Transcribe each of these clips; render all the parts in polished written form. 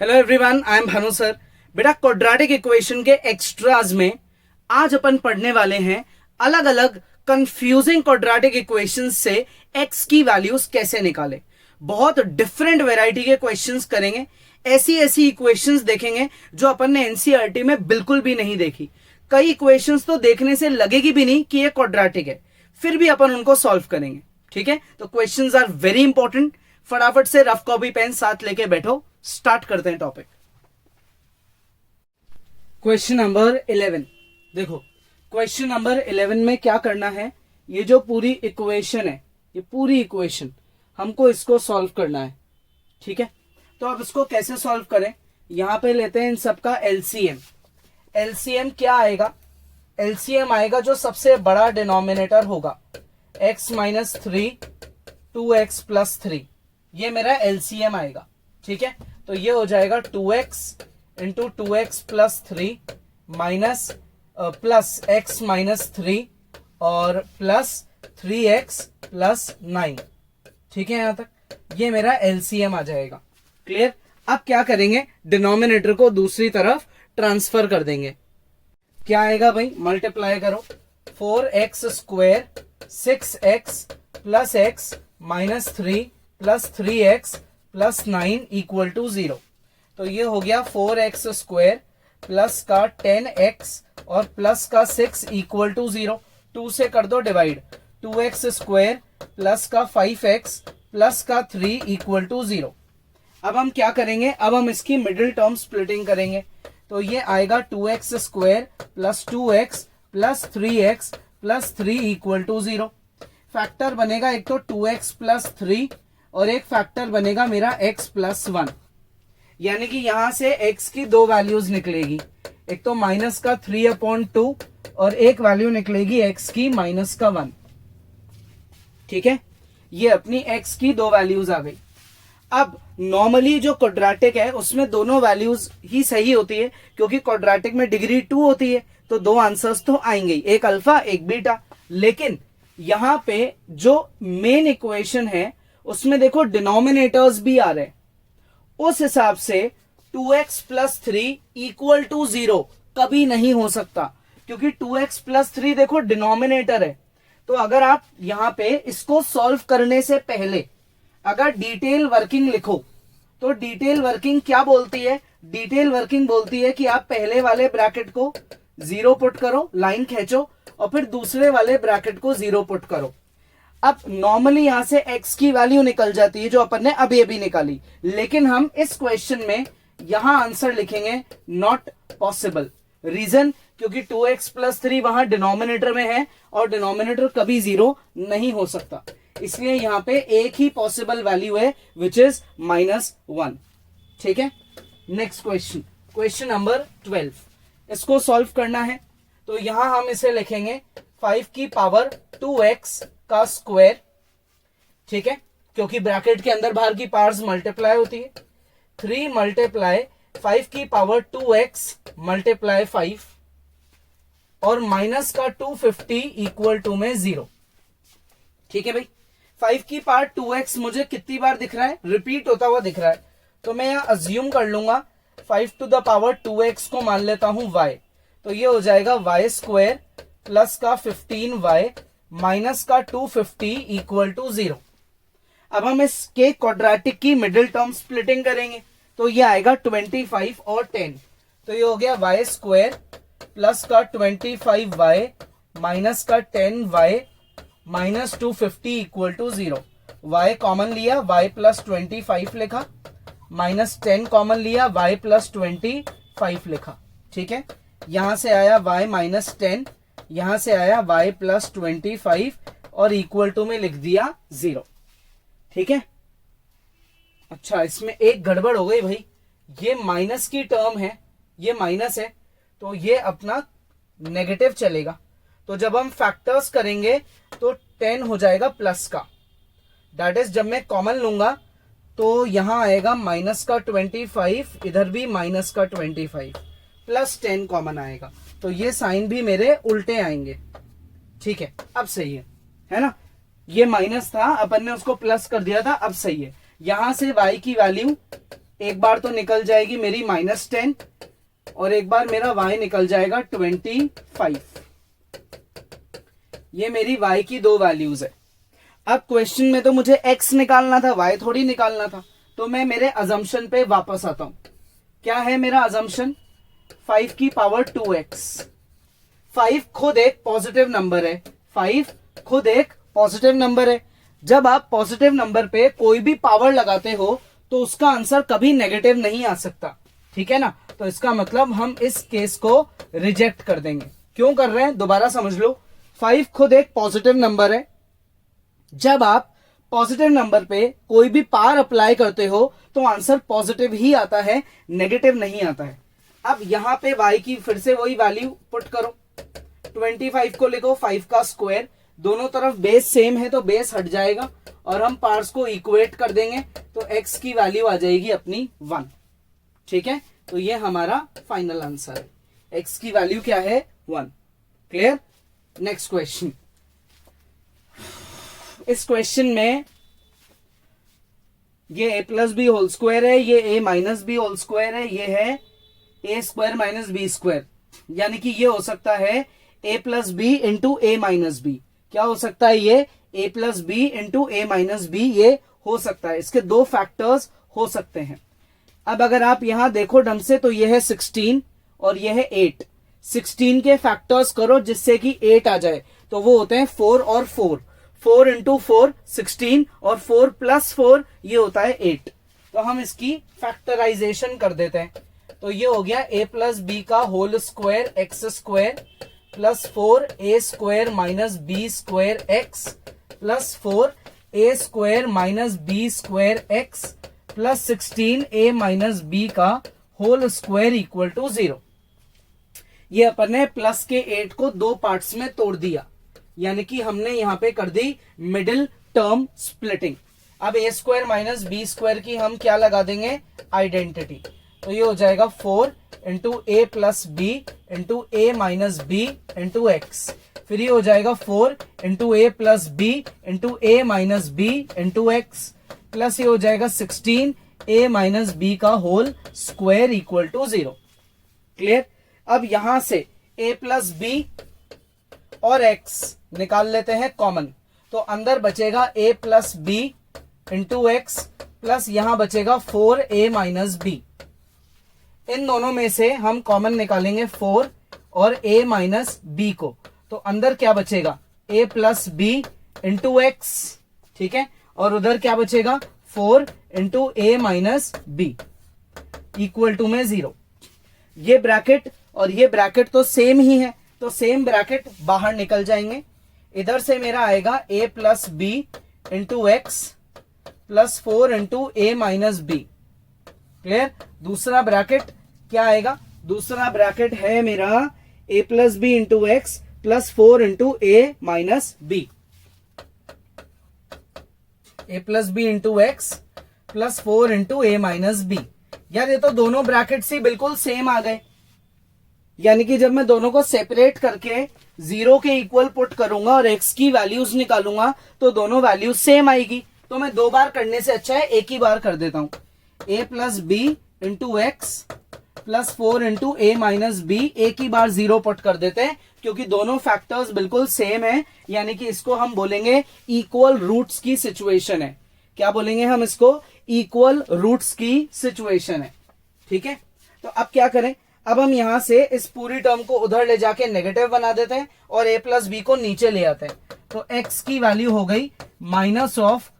Hello everyone, I am Bhanu sir. बेटा, quadratic equation के extras में आज अपन पढ़ने वाले हैं अलग अलग कंफ्यूजिंग क्वाड्रेटिक इक्वेशंस से एक्स की वैल्यूज कैसे निकाले। बहुत डिफरेंट वैरायटी के क्वेश्चंस करेंगे, ऐसी ऐसी इक्वेशंस देखेंगे जो अपन ने एनसीईआरटी में बिल्कुल भी नहीं देखी। कई इक्वेशंस तो देखने से लगेगी भी नहीं कि ये क्वाड्रेटिक है, फिर भी अपन उनको सॉल्व करेंगे। ठीक है, तो क्वेश्चंस आर वेरी इंपॉर्टेंट। फटाफट से रफ कॉपी पेन साथ लेके बैठो, स्टार्ट करते हैं टॉपिक। क्वेश्चन नंबर 11 देखो। क्वेश्चन नंबर 11 में क्या करना है, ये जो पूरी इक्वेशन है, ये पूरी इक्वेशन हमको इसको सॉल्व करना है। ठीक है, तो अब इसको कैसे सॉल्व करें, यहां पे लेते हैं इन सबका एलसीएम। एलसीएम क्या आएगा, एलसीएम आएगा जो सबसे बड़ा डिनोमिनेटर होगा, x माइनस 3 2x प्लस 3, ये मेरा एलसीएम आएगा। ठीक है, तो ये हो जाएगा 2x into 2x plus 3 minus plus x minus 3 और प्लस 3x प्लस 9। ठीक है, यहां तक ये मेरा एलसीएम आ जाएगा। क्लियर। अब क्या करेंगे, डिनोमिनेटर को दूसरी तरफ ट्रांसफर कर देंगे। क्या आएगा भाई, मल्टीप्लाई करो 4x square 6x plus x minus 3 plus 3x plus 9 equal to 0। तो ये हो गया 4x स्क्वायर प्लस का 10x और प्लस का 6 इक्वल टू 0। 2 से कर दो डिवाइड, 2x स्क्वायर प्लस का 5x प्लस का 3 इक्वल टू 0। अब हम क्या करेंगे, अब हम इसकी मिडिल टर्म स्प्लिटिंग करेंगे। तो ये आएगा 2x square plus 2x plus 3x plus 3 equal to 0। Factor बनेगा एक तो 2x प्लस 3 और एक फैक्टर बनेगा मेरा x प्लस 1, यानी कि यहां से x की दो वैल्यूज निकलेगी, एक तो माइनस का 3/2 और एक वैल्यू निकलेगी x की माइनस का 1। ठीक है, ये अपनी x की दो वैल्यूज आ गई। अब नॉर्मली जो क्वाड्रेटिक है उसमें दोनों वैल्यूज ही सही होती है, क्योंकि क्वाड्रेटिक में डिग्री 2 होती है, तो दो आंसर्स तो आएंगे, एक अल्फा एक बीटा। लेकिन यहां पे जो मेन इक्वेशन है उसमें देखो डिनोमिनेटर्स भी आ रहे हैं, उस हिसाब से 2x प्लस 3 इक्वल टू 0 कभी नहीं हो सकता, क्योंकि 2x प्लस 3 देखो डिनोमिनेटर है। तो अगर आप यहां पे इसको सॉल्व करने से पहले अगर डिटेल वर्किंग लिखो, तो डिटेल वर्किंग क्या बोलती है, डिटेल वर्किंग बोलती है कि आप पहले वाले ब्रैकेट को 0 पुट करो, लाइन खींचो, और फिर दूसरे वाले ब्रैकेट को 0 पुट करो। अब नॉर्मली यहां से x की वैल्यू निकल जाती है जो अपन ने अभी अभी निकाली, लेकिन हम इस क्वेश्चन में यहां आंसर लिखेंगे नॉट पॉसिबल। रीजन, क्योंकि 2x प्लस 3 वहां डिनोमिनेटर में है और डिनोमिनेटर कभी 0 नहीं हो सकता, इसलिए यहां पे एक ही पॉसिबल वैल्यू है विच इज -1। ठीक है, नेक्स्ट क्वेश्चन, क्वेश्चन नंबर 12, इसको सॉल्व करना है। तो यहां हम इसे लिखेंगे 5 की पावर 2x का स्क्वायर। ठीक है, क्योंकि ब्रैकेट के अंदर बाहर की पावर्स मल्टीप्लाई होती है। 3 मल्टीप्लाई 5 की पावर 2x मल्टीप्लाई 5 और माइनस का 250 इक्वल टू में 0। ठीक है भाई, 5 की पावर 2x मुझे कितनी बार दिख रहा है, रिपीट होता हुआ दिख रहा है, तो मैं यहां अज्यूम कर लूंगा 5 टू द पावर 2x को मान लेता हूं y। तो ये हो जाएगा y स्क्वायर प्लस का 15y माइनस का 250 इक्वल टू 0। अब हम इसके क्वाड्रेटिक की मिडिल टर्म स्प्लिटिंग करेंगे, तो ये आएगा 25 और 10। तो ये हो गया y स्क्वायर प्लस का 25y माइनस का 10y minus 250 equal to 0। y common लिया, y प्लस 25 लिखा, माइनस 10 कॉमन लिया, y प्लस 25 लिखा। ठीक है, यहां से आया y माइनस 10, यहां से आया y प्लस 25 और इक्वल टू में लिख दिया 0। ठीक है, अच्छा इसमें एक गड़बड़ हो गई भाई, ये माइनस की टर्म है, ये माइनस है, तो ये अपना नेगेटिव चलेगा। तो जब हम फैक्टर्स करेंगे तो 10 हो जाएगा प्लस का, दैट इज जब मैं कॉमन लूंगा तो यहां आएगा माइनस का 25, इधर भी माइनस का 25 प्लस 10 कॉमन आएगा, तो ये साइन भी मेरे उल्टे आएंगे। ठीक है, अब सही है ना, ये माइनस था, अपन ने उसको प्लस कर दिया था, अब सही है। यहां से y की वैल्यू एक बार तो निकल जाएगी मेरी -10 और एक बार मेरा y निकल जाएगा 25। ये मेरी y की दो वैल्यूज है। अब क्वेश्चन में तो मुझे x निकालना था, y थोड़ी निकालना था। तो मैं मेरे अजम्पशन पे वापस आता हूं। क्या है मेरा अजम्पशन? 5 की पावर 2x। 5 खुद एक पॉजिटिव नंबर है। 5 खुद एक पॉजिटिव नंबर है। जब आप पॉजिटिव नंबर पे कोई भी पावर लगाते हो तो उसका आंसर कभी नेगेटिव नहीं आ सकता, ठीक है ना। तो इसका मतलब हम इस केस को रिजेक्ट कर देंगे। क्यों कर रहे हैं दोबारा समझ लो। 5 खुद एक पॉजिटिव नंबर है। जब आप पॉजिटिव नंबर पे कोई भी पावर अप्लाई करते हो तो आंसर पॉजिटिव ही आता है, नेगेटिव नहीं आता है। अब यहां पे y की फिर से वही वैल्यू पुट करो। 25 को लिखो 5 का स्क्वायर। दोनों तरफ बेस सेम है तो बेस हट जाएगा और हम पार्ट्स को इक्वेट कर देंगे तो x की वैल्यू आ जाएगी अपनी 1, ठीक है। तो ये हमारा फाइनल आंसर है। x की वैल्यू क्या है? 1। क्लियर। Next question. इस क्वेश्चन में ये a plus B whole square है, ये a minus B whole square है, ये है a square minus B square. यानी कि ये हो सकता है a plus B into A minus B. क्या हो सकता है? ये a plus B into A minus B, ये हो सकता है। इसके दो फैक्टर्स हो सकते हैं। अब अगर आप यहां देखो ढंग से तो ये है 16 और ये है 8। 16 के फैक्टर्स करो जिससे कि 8 आ जाए, तो वो होते हैं 4 और 4। 4 इंटू 4 16 और 4 प्लस 4 ये होता है 8। तो हम इसकी फैक्टराइजेशन कर देते हैं। तो ये हो गया a प्लस बी का whole square X square plus 4a square minus B square X plus 4a square minus B square X plus 16a minus B का होल स्क्वायर इक्वल टू 0। ये अपन ने प्लस के 8 को दो पार्ट्स में तोड़ दिया, यानी कि हमने यहां पे कर दी मिडिल टर्म स्प्लिटिंग। अब a square minus B square की हम क्या लगा देंगे? आइडेंटिटी। तो ये हो जाएगा 4 into A plus B into A minus B into x. फिर ये हो जाएगा 4 into A plus B into A minus B into x plus ये हो जाएगा 16 a माइनस बी का whole square equal to 0। Clear. अब यहां से a प्लस बी और x निकाल लेते हैं कॉमन। तो अंदर बचेगा a plus B into x plus यहां बचेगा 4a माइनस बी। इन दोनों में से हम कॉमन निकालेंगे 4 और a माइनस बी को। तो अंदर क्या बचेगा? a plus B into X, ठीक है। और उधर क्या बचेगा? 4 into A minus B equal to में 0। ये ब्रैकेट और ये ब्रैकेट तो सेम ही है, तो सेम ब्रैकेट बाहर निकल जाएंगे। इधर से मेरा आएगा a plus B into x plus 4 into A minus B. Clear. दूसरा ब्रैकेट क्या आएगा? दूसरा ब्रैकेट है मेरा a plus B into x plus 4 into A minus B. a plus B into x plus 4 into A minus B. यार ये तो दोनों ब्रैकेट्स ही बिल्कुल सेम आ गए, यानी कि जब मैं दोनों को सेपरेट करके 0 के इक्वल पुट करूंगा और x की वैल्यूज निकालूंगा तो दोनों वैल्यूज सेम आएगी। तो मैं दो बार करने से अच्छा है एक ही बार कर देता हूं। a plus B into x plus 4 into A minus B, एक ही बार 0 पुट कर देते हैं क्योंकि दोनों फैक्टर्स बिल्कुल सेम है। यानी कि इसको हम बोलेंगे इक्वल रूट्स की सिचुएशन है। क्या बोलेंगे हम इसको? इक्वल रूट्स की सिचुएशन है, ठीक है। तो अब क्या करें? अब हम यहां से इस पूरी टर्म को उधर ले जाके नेगेटिव बना देते हैं और a प्लस बी को नीचे ले आते हैं। तो x की वैल्यू हो गई minus of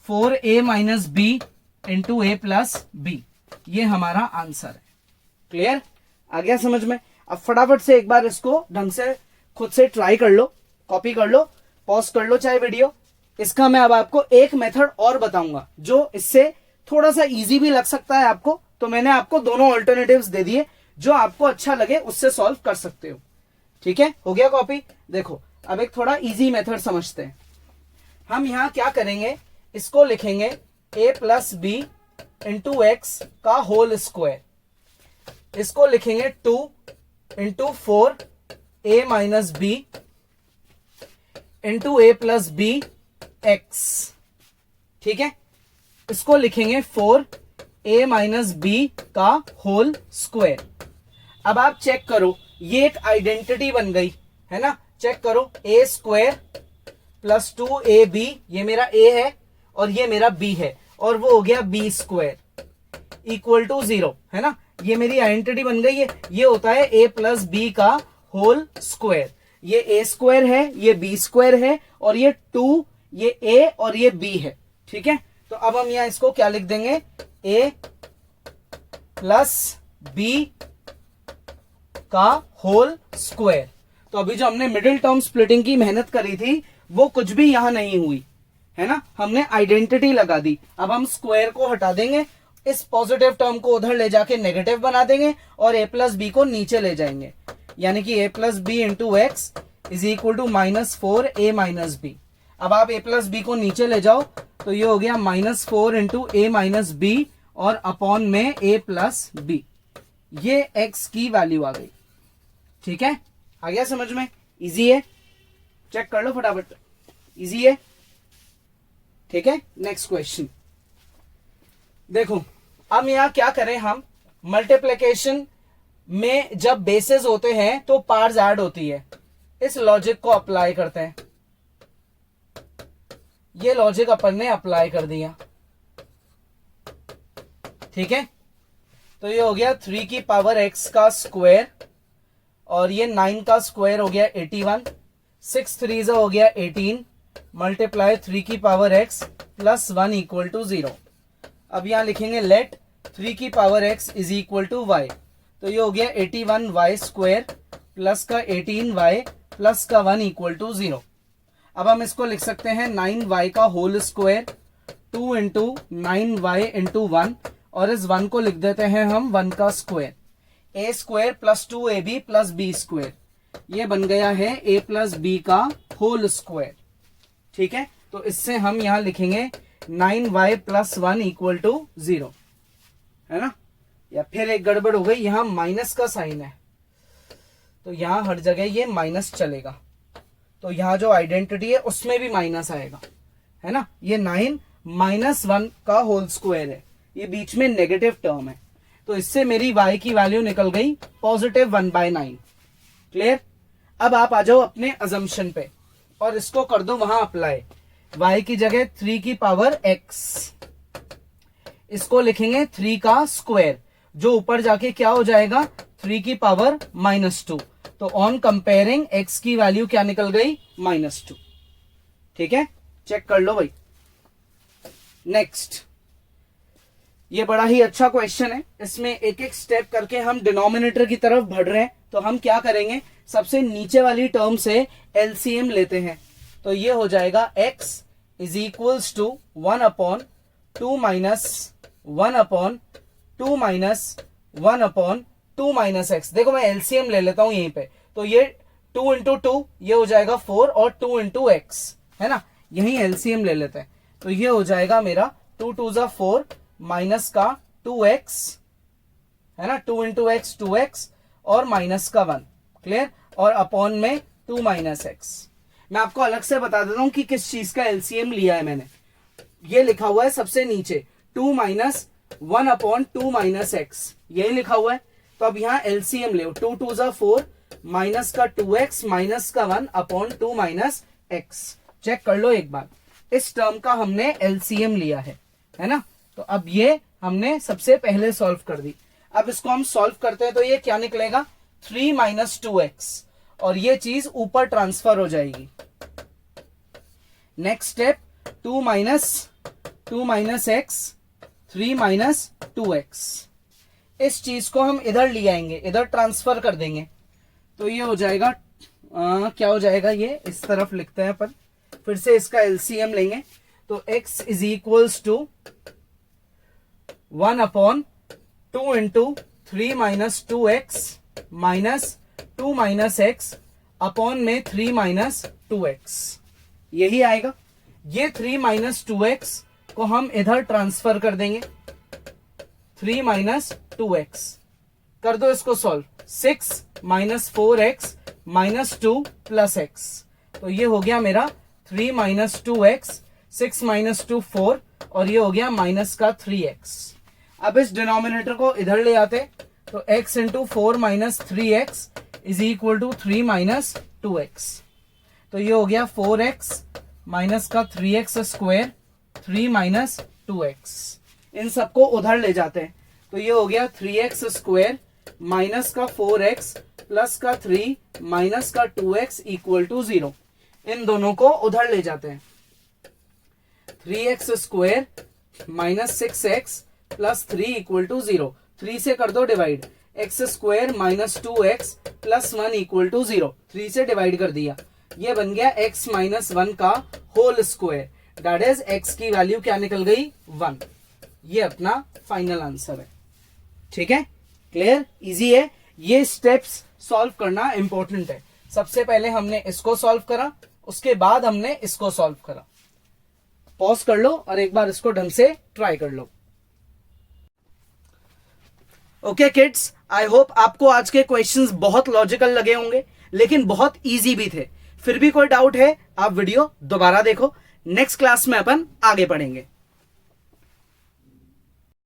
4a minus B into A plus B. ये हमारा आंसर है। क्लियर। आ गया समझ में? अब फटाफट से एक बार इसको ढंग से खुद से ट्राई कर लो, कॉपी कर लो, पॉज कर लो चाहे वीडियो। इसका मैं अब आपको एक मेथड और बताऊंगा जो इससे थोड़ा सा इजी भी लग सकता है आपको। तो मैंने आपको दोनों ऑल्टरनेटिव्स दे दिए, जो आपको अच्छा लगे उससे सॉल्व कर सकते हो। ठीक है, हो गया कॉपी। देखो अब एक थोड़ा इजी मेथड समझते हैं। हम यहां क्या करेंगे, इसको लिखेंगे a plus B into X का होल स्क्वायर। इसको लिखेंगे 2 into 4 a minus B into A plus B X. ठीक है, इसको लिखेंगे 4 a माइनस बी का होल स्क्वायर। अब आप चेक करो, ये एक आइडेंटिटी बन गई है ना। चेक करो, a स्क्वायर प्लस 2ab, ये मेरा a है और ये मेरा b है, और वो हो गया b स्क्वायर इक्वल टू 0, है ना। ये मेरी आइडेंटिटी बन गई है। ये होता है a प्लस बी का होल स्क्वायर। ये a स्क्वायर है, ये b स्क्वायर है, और ये 2, ये a और ये b है। ठीक है, तो अब हम यहां इसको क्या लिख देंगे, a प्लस b का होल स्क्वायर। तो अभी जो हमने मिडिल टर्म स्प्लिटिंग की मेहनत करी थी वो कुछ भी यहां नहीं हुई, है ना। हमने आइडेंटिटी लगा दी। अब हम स्क्वायर को हटा देंगे, इस पॉजिटिव टर्म को उधर ले जाके नेगेटिव बना देंगे और a प्लस बी को नीचे ले जाएंगे, यानी कि a plus B into X is equal to -4a minus B. अब आप a प्लस बी को नीचे ले जाओ तो ये हो गया -4 इंटू a माइनस बी और अपॉन में a प्लस बी। ये x की वैल्यू आ गई। ठीक है, आ गया समझ में? इजी है, चेक कर लो फटाफट, इजी है। ठीक है, नेक्स्ट क्वेश्चन देखो। अब यहां क्या करें हम, मल्टीप्लिकेशन में जब बेसेस होते हैं तो पार्ट्स ऐड होती है। इस लॉजिक को अप्लाई करते हैं। ये लॉजिक अपन ने अप्लाई कर दिया। ठीक है, तो ये हो गया 3 की पावर x का स्क्वायर और ये 9 का स्क्वायर हो गया 81, 6 3 हो गया 18 मल्टीप्लाई 3 की power x plus 1 equal to 0। अब यहां लिखेंगे लेट 3 की power x is equal to y। तो ये हो गया 81y स्क्वायर प्लस का 18y प्लस का 1 इक्वल टू 0। अब हम इसको लिख सकते हैं 9y का whole square 2 into 9y into 1, और इस 1 को लिख देते हैं हम 1 का square. a square plus 2ab plus b square, ये बन गया है a प्लस b का होल स्क्वायर। ठीक है, तो इससे हम यहां लिखेंगे 9y प्लस 1 इक्वल टू 0, है ना। या फिर एक गड़बड़ हो गई, यहां माइनस का साइन है तो यहां हर जगह ये माइनस चलेगा, तो यहां जो आइडेंटिटी है उसमें भी माइनस आएगा, है ना। ये 9 माइनस 1 का होल स्क्वायर है, ये बीच में नेगेटिव टर्म है, तो इससे मेरी y की वैल्यू निकल गई पॉजिटिव 1/9। क्लियर। अब आप आ जाओ अपने अजम्पशन पे और इसको कर दो वहां अप्लाई। y की जगह 3 की पावर x, इसको लिखेंगे 3 का स्क्वायर, जो ऊपर जाके क्या हो जाएगा 3 की पावर -2। तो ऑन कंपेयरिंग x की वैल्यू क्या निकल गई -2। ठीक है, चेक कर लो भाई। नेक्स्ट, ये बड़ा ही अच्छा क्वेश्चन है। इसमें एक एक स्टेप करके हम डिनोमिनेटर की तरफ बढ़ रहे हैं। तो हम क्या करेंगे, सबसे नीचे वाली टर्म से एलसीएम लेते हैं। तो ये हो जाएगा x is equals to 1/2 minus 1/2 minus 1/2 minus x। देखो मैं एलसीएम ले लेता हूं यहीं पे, तो ये 2 इंटू 2 ये हो जाएगा 4 और 2 इंटू x, है ना। यही एलसीएम ले लेते हैं, तो ये हो जाएगा मेरा 2 2 जा 4 माइनस का 2x, है ना। 2 इंटू एक्स 2x और माइनस का 1। क्लियर। और अपॉन में 2 माइनस एक्स। मैं आपको अलग से बता देता हूं कि किस चीज का एलसीएम लिया है मैंने। ये लिखा हुआ है सबसे नीचे 2 माइनस 1/2 माइनस एक्स, यही लिखा हुआ है। तो अब यहां एलसीएम ले, 2 2 जा 4 माइनस का 2x माइनस का 1/2 माइनस एक्स। चेक कर लो एक बार, इस टर्म का हमने एलसीएम लिया है ना। तो अब ये हमने सबसे पहले सॉल्व कर दी। अब इसको हम सॉल्व करते हैं तो ये क्या निकलेगा 3 माइनस 2x, और ये चीज ऊपर ट्रांसफर हो जाएगी। Next step 2 minus x 3 minus 2x, इस चीज को हम इधर ले आएंगे, इधर ट्रांसफर कर देंगे। तो ये हो जाएगा क्या हो जाएगा, ये इस तरफ लिखते हैं अपन, फिर से इसका एलसीएम लेंगे। तो x is equals to 1/2 into 3 minus 2x minus 2 minus x upon में 3 माइनस 2x, यही आएगा। ये 3 माइनस 2x को हम इधर ट्रांसफर कर देंगे, 3 माइनस 2x कर दो इसको solve. 6 minus 4x minus 2 plus x, तो ये हो गया मेरा 3 माइनस 2x, 6 माइनस 2 4, और ये हो गया माइनस का 3x। अब इस डिनोमिनेटर को इधर ले आते, तो x into 4 minus 3x is equal to 3 minus 2x। तो ये हो गया 4x माइनस का 3x स्क्वायर 3 माइनस 2x। इन सबको उधर ले जाते हैं, तो ये हो गया 3x स्क्वायर माइनस का 4x प्लस का 3 माइनस का 2x इक्वल टू 0। इन दोनों को उधर ले जाते हैं, 3x square minus 6x plus 3 equal to 0। 3 से कर दो divide, x square minus 2x plus 1 equal to 0। 3 से डिवाइड कर दिया, ये बन गया x माइनस 1 का whole square, that is x की वैल्यू क्या निकल गई 1। ये अपना फाइनल आंसर है। ठीक है, क्लियर, इजी है। ये स्टेप्स सॉल्व करना इंपॉर्टेंट है। सबसे पहले हमने इसको सॉल्व करा, उसके बाद हमने इसको सॉल्व करा। पॉज कर लो और एक बार इसको ढंग से ट्राई कर लो। ओके किड्स, आई होप आपको आज के क्वेश्चंस बहुत लॉजिकल लगे होंगे, लेकिन बहुत इजी भी थे। फिर भी कोई डाउट है आप वीडियो दोबारा देखो, नेक्स्ट क्लास में अपन आगे पढ़ेंगे।